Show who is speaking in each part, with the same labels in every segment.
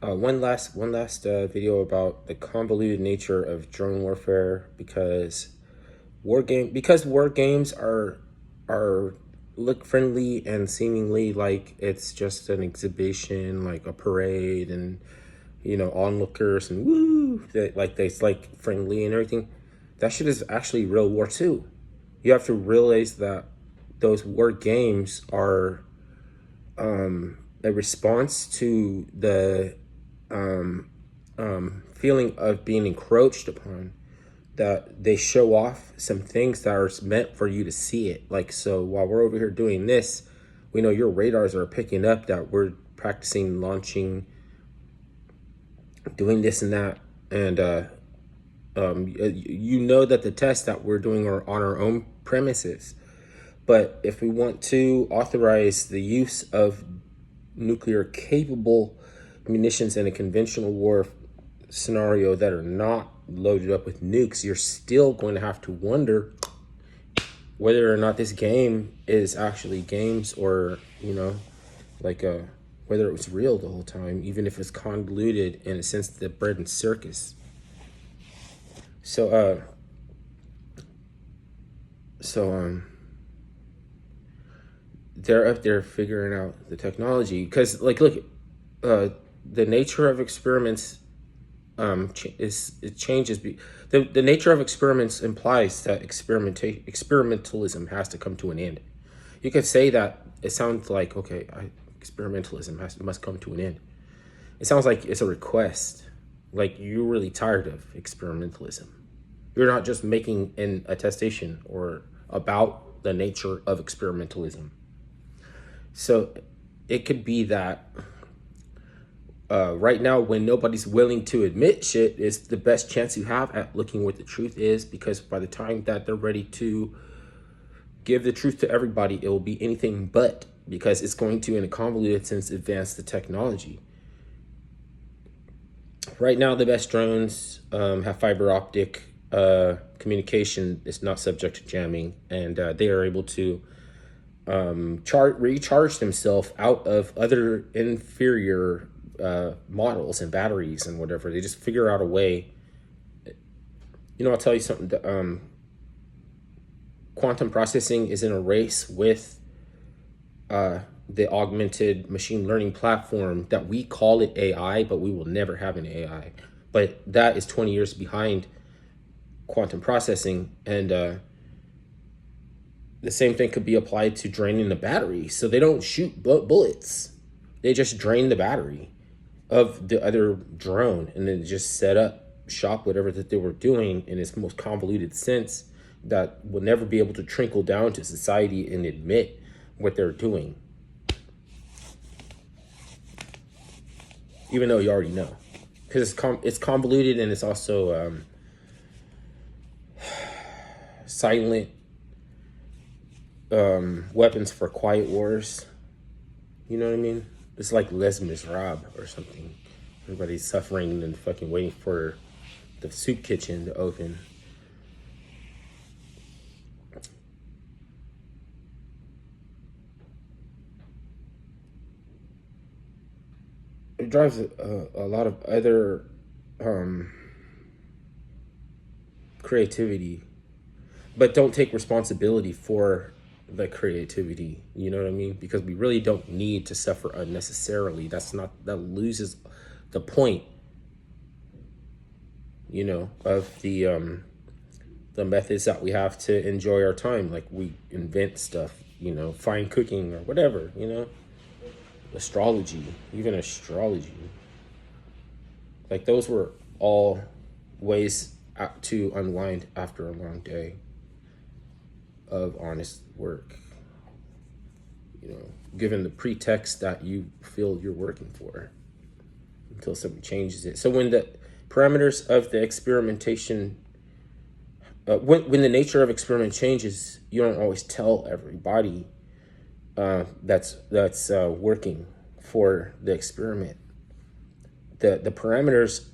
Speaker 1: One last video about the convoluted nature of drone warfare, because war games are look friendly and seemingly like it's just an exhibition, like a parade, and onlookers and woo, that like it's like friendly and everything. That shit is actually real war too. You have to realize that those war games are a response to the feeling of being encroached upon, that they show off some things that are meant for you to see it. Like, so while we're over here doing this, we know your radars are picking up that we're practicing launching, doing this and that. And you know that the tests that we're doing are on our own premises. But if we want to authorize the use of nuclear capable munitions in a conventional war scenario that are not loaded up with nukes, you're still going to have to wonder whether or not this game is actually games, or like whether it was real the whole time, even if it's convoluted in a sense, the bread and circus. So they're up there figuring out the technology, because like look, the nature of experiments it changes. The nature of experiments implies that experimentalism has to come to an end. You could say that it sounds like, okay, experimentalism must come to an end. It sounds like it's a request, like you're really tired of experimentalism. You're not just making an attestation or about the nature of experimentalism. So it could be that right now, when nobody's willing to admit shit, is the best chance you have at looking what the truth is, because by the time that they're ready to give the truth to everybody, it will be anything but, because it's going to, in a convoluted sense, advance the technology. Right now, the best drones have fiber optic communication. It's not subject to jamming, and they are able to recharge themselves out of other inferior models and batteries and whatever. They just figure out a way. I'll tell you something. Quantum processing is in a race with the augmented machine learning platform that we call it AI, but we will never have an AI. But that is 20 years behind quantum processing, and the same thing could be applied to draining the battery. So they don't shoot bullets; they just drain the battery of the other drone, and then just set up shop whatever that they were doing in its most convoluted sense that will never be able to trickle down to society and admit what they're doing, even though you already know, because it's convoluted, and it's also silent weapons for quiet wars. You know what I mean? It's like Les Miserables or something. Everybody's suffering and fucking waiting for the soup kitchen to open. It drives a lot of other creativity, but don't take responsibility for the creativity. You know what I mean? Because we really don't need to suffer unnecessarily. That loses the point, of the methods that we have to enjoy our time. Like, we invent stuff, fine cooking or whatever, astrology, even astrology. Like, those were all ways to unwind after a long day of honest work, given the pretext that you feel you're working for, until somebody changes it. So when the parameters of the experimentation, when the nature of experiment changes, you don't always tell everybody that's working for the experiment. The parameters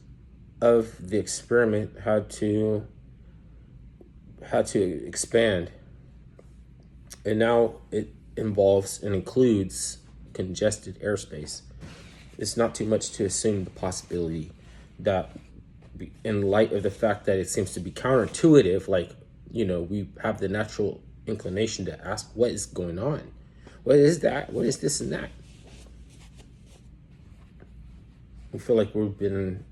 Speaker 1: of the experiment had to expand, and now it involves and includes congested airspace. it's not too much to assume the possibility that, in light of the fact that it seems to be counterintuitive, like, we have the natural inclination to ask, what is going on? What is that? What is this and that? We feel like we've been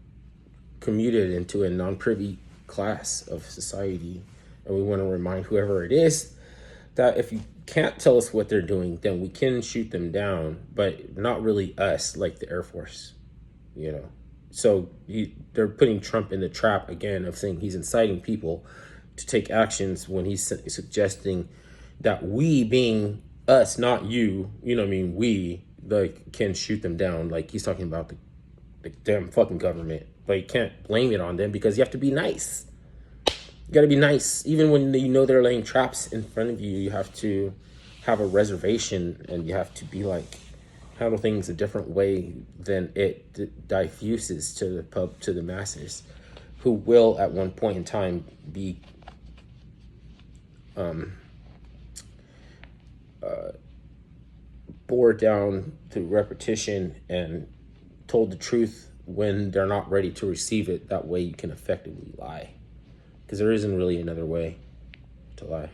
Speaker 1: commuted into a non-privy class of society, and we want to remind whoever it is that if you can't tell us what they're doing, then we can shoot them down, but not really us, like the Air Force, So they're putting Trump in the trap again of saying he's inciting people to take actions when he's suggesting that we, being us, not you, we can shoot them down. Like, he's talking about the damn fucking government, but you can't blame it on them because you have to be nice. You got to be nice. Even when they're laying traps in front of you, you have to have a reservation, and you have to be like, handle things a different way than it diffuses to the masses, who will at one point in time be bored down through repetition and told the truth when they're not ready to receive it. That way you can effectively lie, because there isn't really another way to lie.